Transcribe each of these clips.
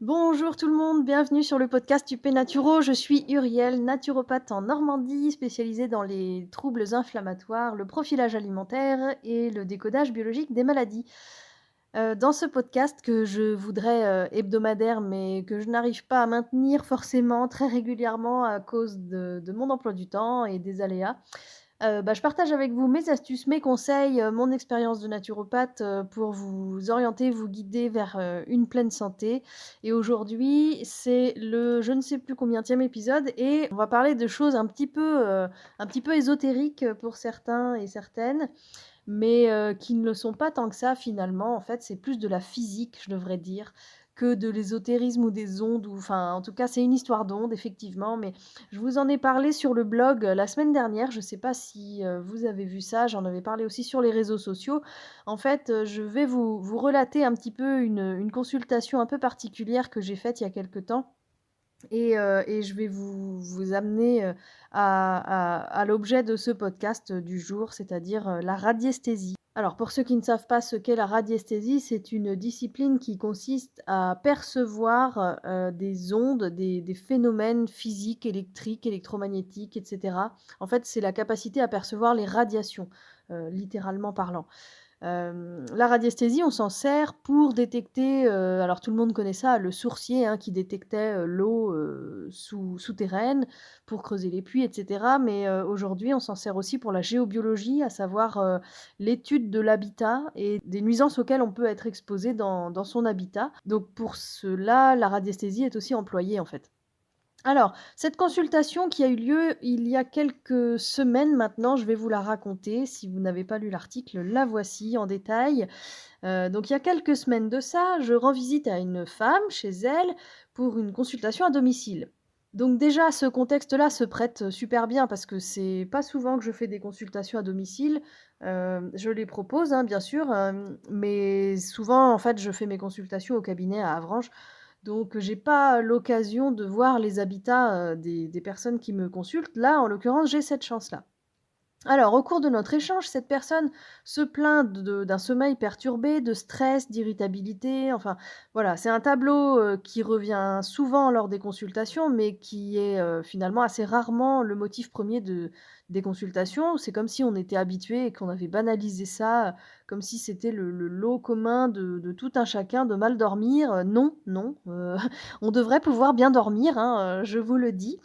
Bonjour tout le monde, bienvenue sur le podcast UP Naturo. Je suis Uriel, naturopathe en Normandie, spécialisée dans les troubles inflammatoires, le profilage alimentaire et le décodage biologique des maladies. Dans ce podcast que je voudrais hebdomadaire, mais que je n'arrive pas à maintenir forcément très régulièrement à cause de mon emploi du temps et des aléas, je partage avec vous mes astuces, mes conseils, mon expérience de naturopathe, pour vous orienter, vous guider vers, une pleine santé. Et aujourd'hui, c'est le je ne sais plus combienième épisode et on va parler de choses un petit peu ésotériques, pour certains et certaines, mais qui ne le sont pas tant que ça finalement. En fait, c'est plus de la physique, je devrais dire, que de l'ésotérisme ou des ondes ou enfin, en tout cas, c'est une histoire d'ondes effectivement, mais je vous en ai parlé sur le blog, la semaine dernière. Je ne sais pas si, vous avez vu ça, j'en avais parlé aussi sur les réseaux sociaux. En fait, je vais vous relater un petit peu une consultation un peu particulière que j'ai faite il y a quelque temps et je vais vous amener, à l'objet de ce podcast, du jour, c'est-à-dire, la radiesthésie. Alors pour ceux qui ne savent pas ce qu'est la radiesthésie, c'est une discipline qui consiste à percevoir, des ondes, des phénomènes physiques, électriques, électromagnétiques et cetera. En fait, c'est la capacité à percevoir les radiations, littéralement parlant. La radiesthésie, on s'en sert pour détecter, alors tout le monde connaît ça, le sourcier, hein, qui détectait, l'eau, souterraine pour creuser les puits et cetera. Mais, aujourd'hui, on s'en sert aussi pour la géobiologie, à savoir, l'étude de l'habitat et des nuisances auxquelles on peut être exposé dans son habitat. Donc pour cela, la radiesthésie est aussi employée, en fait. Alors, cette consultation qui a eu lieu il y a quelques semaines maintenant, je vais vous la raconter. Si vous n'avez pas lu l'article, la voici en détail. Donc il y a quelques semaines de ça, je rends visite à une femme chez elle pour une consultation à domicile. Donc déjà, ce contexte-là se prête super bien parce que c'est pas souvent que je fais des consultations à domicile. Je les propose, hein, bien sûr, mais souvent, en fait, je fais mes consultations au cabinet à Avranches, donc j'ai pas l'occasion de voir les habitats, des personnes qui me consultent. Là, en l'occurrence, j'ai cette chance-là. Alors, au cours de notre échange, cette personne se plaint d'un sommeil perturbé, de stress, d'irritabilité, enfin voilà, c'est un tableau qui revient souvent lors des consultations, mais qui est finalement assez rarement le motif premier des consultations. C'est comme si on était habitué et qu'on avait banalisé ça, comme si c'était le lot commun de tout un chacun de mal dormir. Non, non, on devrait pouvoir bien dormir, hein, je vous le dis.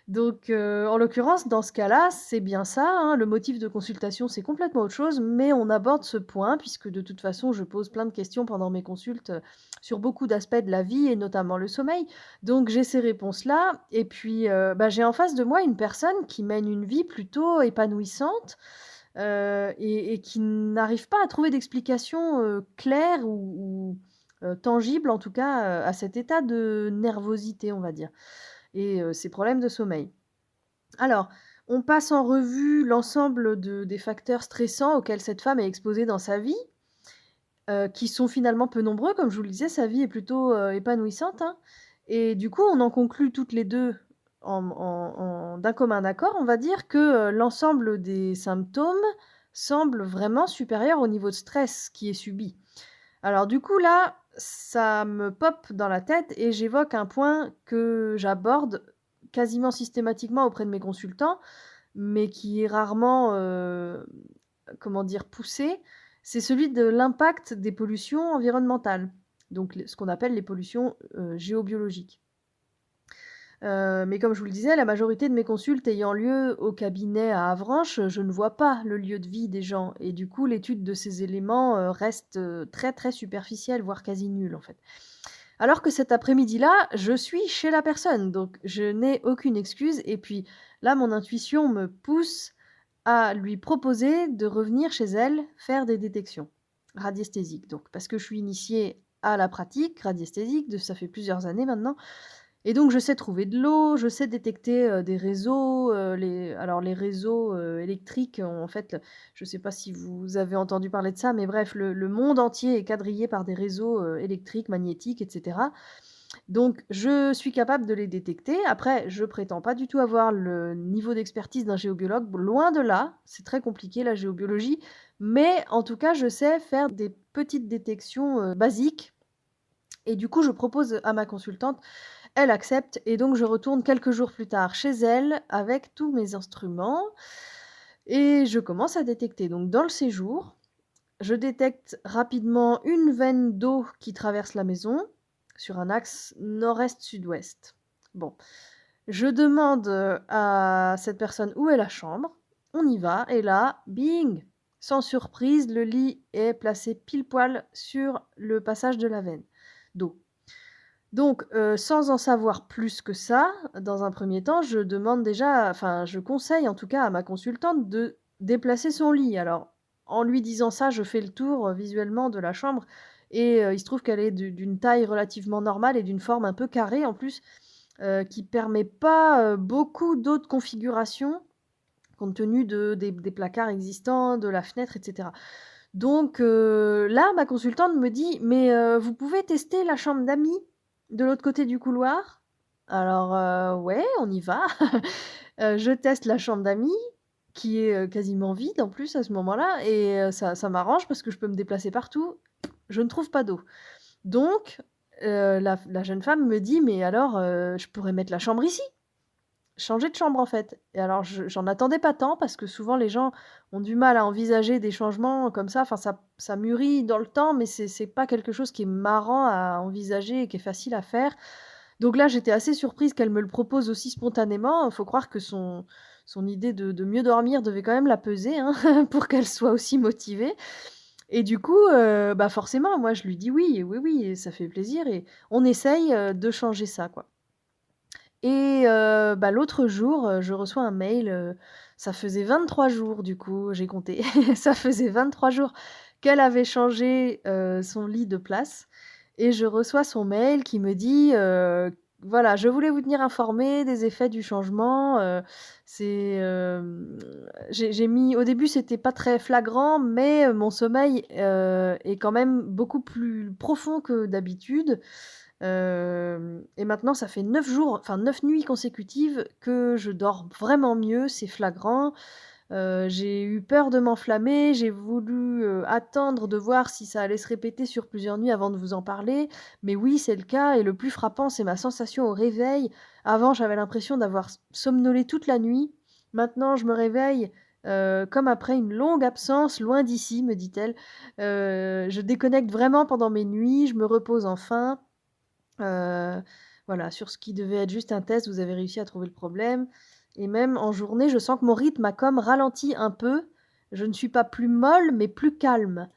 Donc, en l'occurrence, dans ce cas-là, c'est bien ça, hein, le motif de consultation, c'est complètement autre chose, mais on aborde ce point puisque de toute façon, je pose plein de questions pendant mes consultes, sur beaucoup d'aspects de la vie et notamment le sommeil. Donc j'ai ces réponses-là et puis, j'ai en face de moi une personne qui mène une vie plutôt épanouissante, et qui n'arrive pas à trouver d'explication, claire ou tangible en tout cas, à cet état de nervosité, on va dire et ses problèmes de sommeil. Alors, on passe en revue l'ensemble des facteurs stressants auxquels cette femme est exposée dans sa vie, qui sont finalement peu nombreux. Comme je vous le disais, sa vie est plutôt, épanouissante, hein, et du coup, on en conclut toutes les 2 d'un commun accord, on va dire que, l'ensemble des symptômes semble vraiment supérieur au niveau de stress qui est subi. Alors du coup là, ça me pop dans la tête et j'évoque un point que j'aborde quasiment systématiquement auprès de mes consultants, mais qui est rarement, comment dire? Poussé. C'est celui de l'impact des pollutions environnementales, donc ce qu'on appelle les pollutions, géobiologiques. Mais comme je vous le disais, la majorité de mes consultes ayant lieu au cabinet à Avranches, je ne vois pas le lieu de vie des gens et du coup, l'étude de ces éléments, reste, très, très superficielle, voire quasi nulle, en fait. Alors que cet après-midi-là, je suis chez la personne, donc je n'ai aucune excuse et puis là, mon intuition me pousse à lui proposer de revenir chez elle faire des détections radiesthésiques, donc parce que je suis initiée à la pratique radiesthésique ça fait plusieurs années maintenant et donc je sais trouver de l'eau, je sais détecter, des réseaux, les réseaux, électriques, en fait, je ne sais pas si vous avez entendu parler de ça, mais bref, le monde entier est quadrillé par des réseaux, électriques, magnétiques et cetera. Donc je suis capable de les détecter. Après, je prétends pas du tout avoir le niveau d'expertise d'un géobiologue, loin de là, c'est très compliqué la géobiologie, mais en tout cas, je sais faire des petites détections, basiques Et du coup, je propose à ma consultante, elle accepte et donc je retourne quelques jours plus tard chez elle avec tous mes instruments et je commence à détecter. Donc dans le séjour, je détecte rapidement une veine d'eau qui traverse la maison sur un axe nord-est-sud-ouest. Bon, je demande à cette personne où est la chambre, on y va et là, bing, sans surprise, le lit est placé pile poil sur le passage de la veine d'eau. Donc, sans en savoir plus que ça, dans un premier temps, je demande déjà enfin, je conseille en tout cas à ma consultante de déplacer son lit. Alors, en lui disant ça, je fais le tour, visuellement de la chambre et il se trouve qu'elle est d'une taille relativement normale et d'une forme un peu carrée en plus, qui permet pas, beaucoup d'autres configurations compte tenu des placards existants, de la fenêtre et cetera. Donc là, ma consultante me dit: «Mais vous pouvez tester la chambre d'amis de l'autre côté du couloir?» Alors ouais, on y va. Je teste la chambre d'amis qui est, quasiment vide en plus à ce moment-là et ça m'arrange parce que je peux me déplacer partout. Je ne trouve pas d'eau. Donc la jeune femme me dit: «Mais alors, je pourrais mettre la chambre ici?» Changer de chambre, en fait. Et alors j'en attendais pas tant parce que souvent les gens ont du mal à envisager des changements comme ça. Enfin, ça mûrit dans le temps, mais c'est pas quelque chose qui est marrant à envisager et qui est facile à faire. Donc là, j'étais assez surprise qu'elle me le propose aussi spontanément. Faut croire que son idée de mieux dormir devait quand même la peser, hein, pour qu'elle soit aussi motivée. Et du coup, bah, forcément, moi je lui dis: «Oui, oui, oui» et ça fait plaisir et on essaye, de changer ça, quoi. Et bah, l'autre jour, je reçois un mail, ça faisait 23 jours du coup, j'ai compté. Ça faisait 23 jours qu'elle avait changé, son lit de place et je reçois son mail qui me dit, voilà: «Je voulais vous tenir informé des effets du changement, c'est, j'ai mis au début, c'était pas très flagrant, mais mon sommeil, est quand même beaucoup plus profond que d'habitude. Et maintenant ça fait 9 jours, enfin 9 nuits consécutives que je dors vraiment mieux, c'est flagrant. J'ai eu peur de m'enflammer, j'ai voulu, attendre de voir si ça allait se répéter sur plusieurs nuits avant de vous en parler. Mais oui, c'est le cas et le plus frappant, c'est ma sensation au réveil. Avant, j'avais l'impression d'avoir somnolé toute la nuit. Maintenant, je me réveille, comme après une longue absence, loin d'ici, me dit-elle. Je déconnecte vraiment pendant mes nuits, je me repose enfin. Heu, voilà, sur ce qui devait être juste un test, vous avez réussi à trouver le problème et même en journée, je sens que mon rythme a comme ralenti un peu. Je ne suis pas plus molle, mais plus calme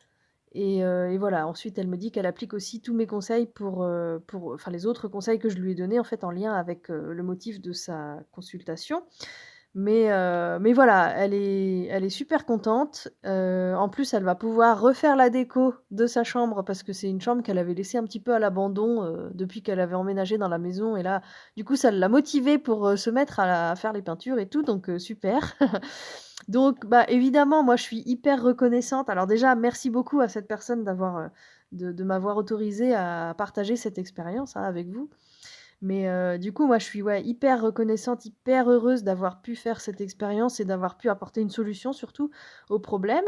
et voilà. Ensuite, elle me dit qu'elle applique aussi tous mes conseils pour enfin les autres conseils que je lui ai donnés, en fait, en lien avec, le motif de sa consultation. Mais voilà, elle est super contente. En plus, elle va pouvoir refaire la déco de sa chambre parce que c'est une chambre qu'elle avait laissée un petit peu à l'abandon, depuis qu'elle avait emménagé dans la maison et là, du coup, ça l'a motivée pour, se mettre à faire les peintures et tout donc super. Donc bah, évidemment, moi, je suis hyper reconnaissante. Alors déjà, merci beaucoup à cette personne d'avoir, de m'avoir autorisée à partager cette expérience, hein, avec vous. Mais du coup, moi, je suis, ouais, hyper reconnaissante, hyper heureuse d'avoir pu faire cette expérience et d'avoir pu apporter une solution surtout au problème.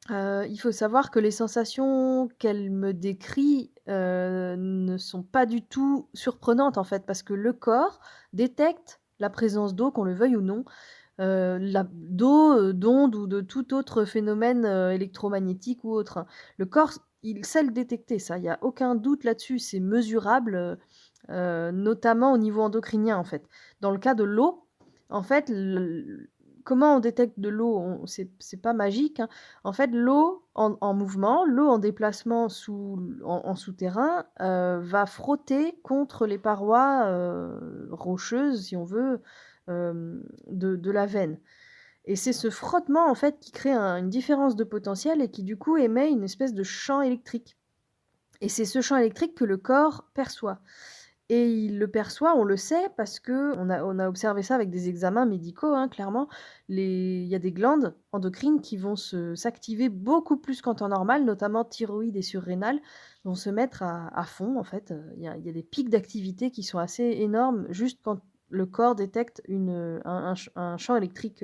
Il faut savoir que les sensations qu'elle me décrit, ne sont pas du tout surprenantes, en fait, parce que le corps détecte la présence d'eau, qu'on le veuille ou non, d'eau, d'ondes ou de tout autre phénomène, électromagnétique ou autre, hein. Le corps, il sait le détecter, ça, il y a aucun doute là-dessus, c'est mesurable, notamment au niveau endocrinien, en fait. Dans le cas de l'eau, en fait, comment on détecte de l'eau? C'est pas magique, hein. En fait, l'eau en mouvement, l'eau en déplacement en souterrain, va frotter contre les parois, rocheuses, si on veut, de la veine et c'est ce frottement, en fait, qui crée une différence de potentiel et qui, du coup, émet une espèce de champ électrique et c'est ce champ électrique que le corps perçoit. Et il le perçoit, on le sait parce qu'on a observé ça avec des examens médicaux, hein, clairement. Il y a des glandes endocrines qui vont s'activer beaucoup plus qu'en temps normal, notamment thyroïde et surrénale, vont se mettre à fond en fait. Il y a des pics d'activité qui sont assez énormes juste quand le corps détecte un champ électrique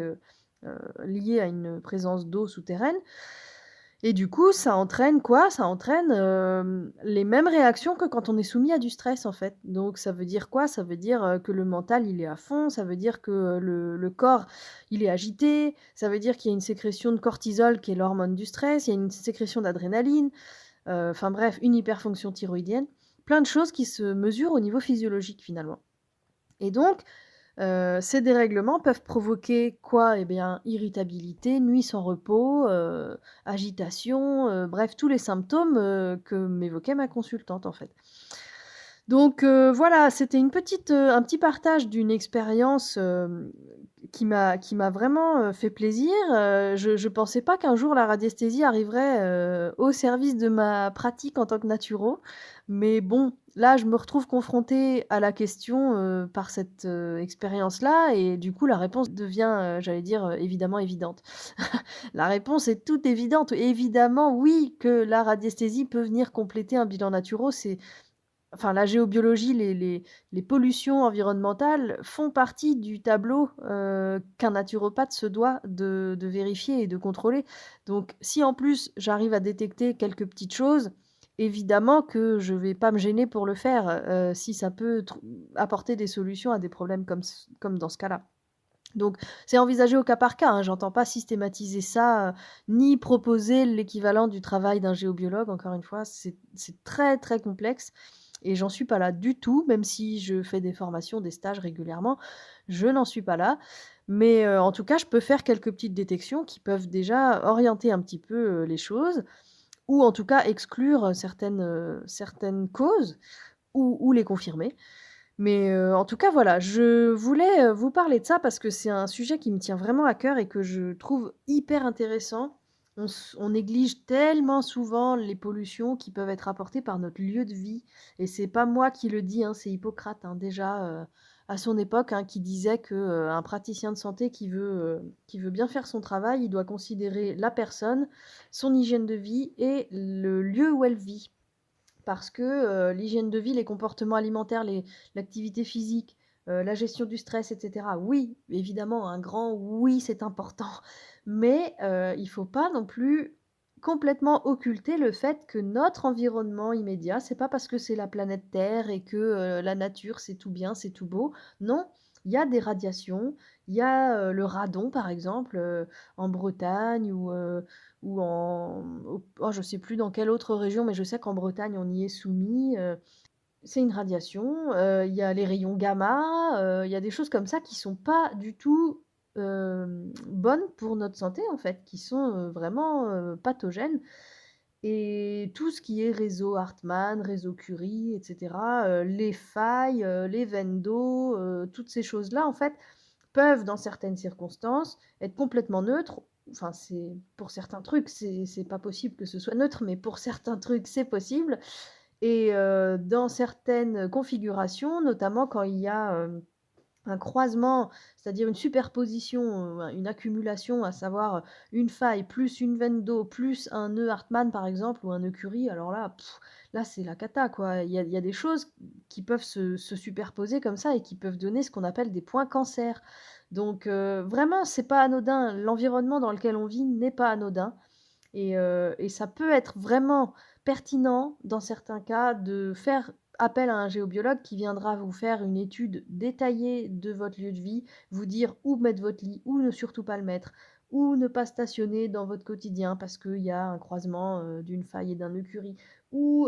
lié à une présence d'eau souterraine. Et du coup, ça entraîne quoi? Ça entraîne, les mêmes réactions que quand on est soumis à du stress, en fait. Donc ça veut dire quoi? Ça veut dire, que le mental, il est à fond, ça veut dire que, le corps, il est agité, ça veut dire qu'il y a une sécrétion de cortisol qui est l'hormone du stress, il y a une sécrétion d'adrénaline, enfin bref, une hyperfonction thyroïdienne. Plein de choses qui se mesurent au niveau physiologique, finalement. Et donc, ces dérèglements peuvent provoquer quoi? Eh bien, irritabilité, nuit sans repos, agitation, bref, tous les symptômes, que m'évoquait ma consultante, en fait. Donc voilà, c'était un petit partage d'une expérience, qui m'a vraiment, fait plaisir. Je pensais pas qu'un jour la radiesthésie arriverait, au service de ma pratique en tant que naturo. Mais bon, là, je me retrouve confrontée à la question, par cette, expérience-là et du coup, la réponse devient, j'allais dire, évidemment évidente. La réponse est toute évidente. Évidemment, oui, que la radiesthésie peut venir compléter un bilan naturo. Enfin, la géobiologie, les pollutions environnementales font partie du tableau, qu'un naturopathe se doit de vérifier et de contrôler. Donc si en plus j'arrive à détecter quelques petites choses, évidemment que je vais pas me gêner pour le faire, si ça peut apporter des solutions à des problèmes comme dans ce cas-là. Donc c'est envisagé au cas par cas, hein, j'entends pas systématiser ça, ni proposer l'équivalent du travail d'un géobiologue. Encore une fois, c'est très, très complexe et j'en suis pas là du tout, même si je fais des formations, des stages régulièrement, je n'en suis pas là. Mais, en tout cas, je peux faire quelques petites détections qui peuvent déjà orienter un petit peu, les choses ou en tout cas exclure, certaines causes ou les confirmer. Mais, en tout cas, voilà, je voulais, vous parler de ça parce que c'est un sujet qui me tient vraiment à cœur et que je trouve hyper intéressant. On néglige tellement souvent les pollutions qui peuvent être apportées par notre lieu de vie et c'est pas moi qui le dis, hein, c'est Hippocrate, hein, déjà, à son époque, hein, qui disait que, un praticien de santé qui veut bien faire son travail, il doit considérer la personne, son hygiène de vie et le lieu où elle vit. Parce que, l'hygiène de vie, les comportements alimentaires, l'activité physique, la gestion du stress et cetera, oui, évidemment, un grand oui, c'est important. Mais, il faut pas non plus complètement occulter le fait que notre environnement immédiat, c'est pas parce que c'est la planète Terre et que, la nature, c'est tout bien, c'est tout beau. Non, il y a des radiations, il y a, le radon, par exemple, en Bretagne ou je sais plus dans quelle autre région, mais je sais qu'en Bretagne, on y est soumis. C'est une radiation. Il y a les rayons gamma. Il y a des choses comme ça qui sont pas du tout bonnes pour notre santé, en fait, qui sont vraiment pathogènes. Et tout ce qui est réseau Hartmann, réseau Curie, etc., les failles, les veines d'eau, toutes ces choses-là, en fait, peuvent, dans certaines circonstances, être complètement neutres. Enfin, c'est pour certains trucs, c'est pas possible que ce soit neutre, mais pour certains trucs, c'est possible. Et dans certaines configurations, notamment quand il y a un croisement, c'est-à-dire une superposition, une accumulation, à savoir une faille plus une veine d'eau plus un nœud Hartmann par exemple ou un nœud Curie, alors là, là c'est la cata quoi. Il y a des choses qui peuvent se superposer comme ça et qui peuvent donner ce qu'on appelle des points cancer. Donc vraiment, c'est pas anodin. L'environnement dans lequel on vit n'est pas anodin. Et ça peut être vraiment pertinent, dans certains cas, de faire appel à un géobiologue qui viendra vous faire une étude détaillée de votre lieu de vie, vous dire où mettre votre lit, où ne surtout pas le mettre, où ne pas stationner dans votre quotidien parce qu'il y a un croisement d'une faille et d'un écurie, ou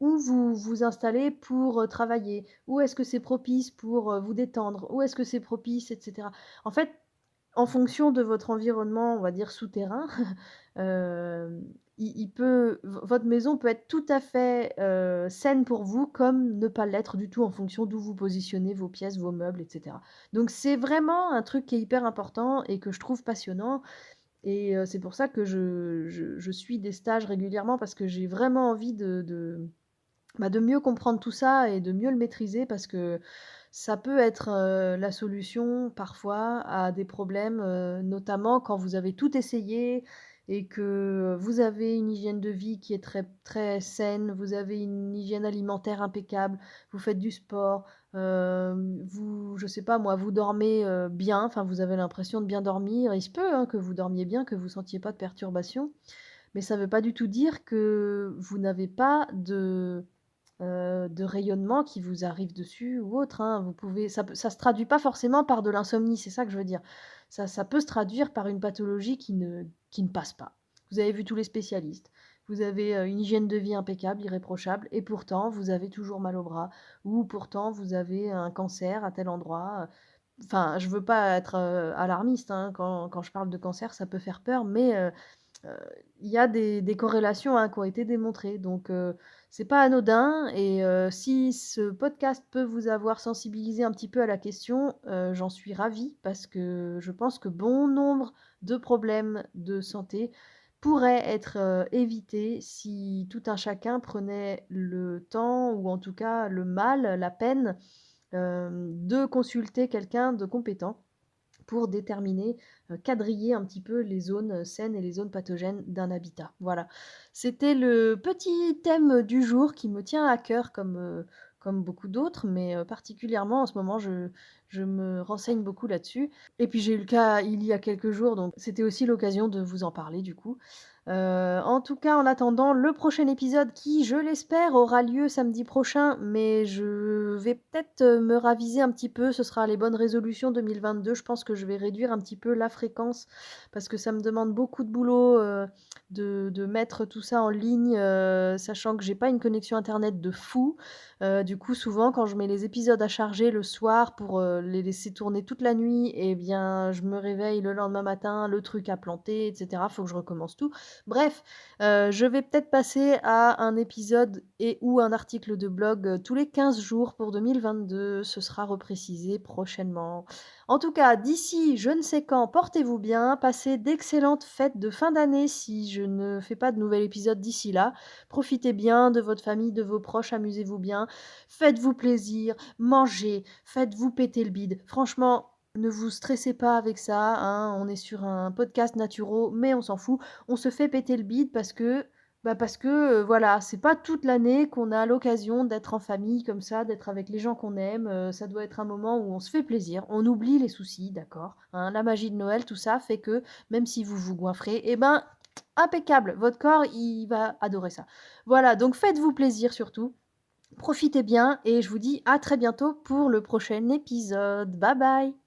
où vous vous installez pour travailler, où est-ce que c'est propice pour vous détendre, où est-ce que c'est propice, etc. En fait, en fonction de votre environnement, on va dire souterrain, il peut votre maison peut être tout à fait, saine pour vous, comme ne pas l'être du tout en fonction d'où vous positionnez vos pièces, vos meubles et cetera. Donc c'est vraiment un truc qui est hyper important et que je trouve passionnant et c'est pour ça que je suis des stages régulièrement parce que j'ai vraiment envie de mieux comprendre tout ça et de mieux le maîtriser parce que ça peut être, la solution parfois à des problèmes, notamment quand vous avez tout essayé et que vous avez une hygiène de vie qui est très très saine, vous avez une hygiène alimentaire impeccable, vous faites du sport, vous je sais pas moi, vous dormez, bien, enfin vous avez l'impression de bien dormir. Il se peut, hein, que vous dormiez bien, que vous sentiez pas de perturbations. Mais ça veut pas du tout dire que vous n'avez pas de rayonnement qui vous arrive dessus ou autre, hein. Vous pouvez ça se traduit pas forcément par de l'insomnie, c'est ça que je veux dire. Ça peut se traduire par une pathologie qui ne passe pas. Vous avez vu tous les spécialistes, vous avez, une hygiène de vie impeccable, irréprochable et pourtant vous avez toujours mal au bras ou pourtant vous avez un cancer à tel endroit, enfin, je veux pas être, alarmiste, hein, quand je parle de cancer, ça peut faire peur, mais Heu, il y a des corrélations, hein, qui ont été démontrées donc c'est pas anodin et si ce podcast peut vous avoir sensibilisé un petit peu à la question, j'en suis ravie parce que je pense que bon nombre de problèmes de santé pourraient être, évités si tout un chacun prenait le temps ou en tout cas le mal, la peine, de consulter quelqu'un de compétent pour déterminer, quadriller un petit peu les zones, saines et les zones pathogènes d'un habitat. Voilà. C'était le petit thème du jour qui me tient à cœur comme beaucoup d'autres, mais particulièrement en ce moment, je me renseigne beaucoup là-dessus et puis j'ai eu le cas il y a quelques jours, donc c'était aussi l'occasion de vous en parler du coup. En tout cas, en attendant le prochain épisode qui, je l'espère, aura lieu samedi prochain, mais je vais peut-être, me raviser un petit peu. Ce sera les bonnes résolutions 2022. Je pense que je vais réduire un petit peu la fréquence parce que ça me demande beaucoup de boulot, de mettre tout ça en ligne, sachant que j'ai pas une connexion internet de fou. Du coup, souvent, quand je mets les épisodes à charger le soir pour, les laisser tourner toute la nuit et bien, je me réveille le lendemain matin, le truc a planté et cetera. Faut que je recommence tout. Bref, je vais peut-être passer à un épisode et ou un article de blog, tous les 15 jours pour 2022. Ce sera reprécisé prochainement. En tout cas, d'ici je ne sais quand, portez-vous bien, passez d'excellentes fêtes de fin d'année si je ne fais pas de nouvel épisode d'ici là. Profitez bien de votre famille, de vos proches, amusez-vous bien, faites-vous plaisir, mangez, faites-vous péter le bide. Franchement, ne vous stressez pas avec ça, hein, on est sur un podcast naturo, mais on s'en fout. On se fait péter le bide parce que, voilà, c'est pas toute l'année qu'on a l'occasion d'être en famille comme ça, d'être avec les gens qu'on aime, ça doit être un moment où on se fait plaisir, on oublie les soucis, d'accord, hein. La magie de Noël, tout ça fait que même si vous vous goinfrez, eh ben, impeccable, votre corps, il va adorer ça. Voilà, donc faites-vous plaisir surtout, profitez bien et je vous dis à très bientôt pour le prochain épisode. Bye bye.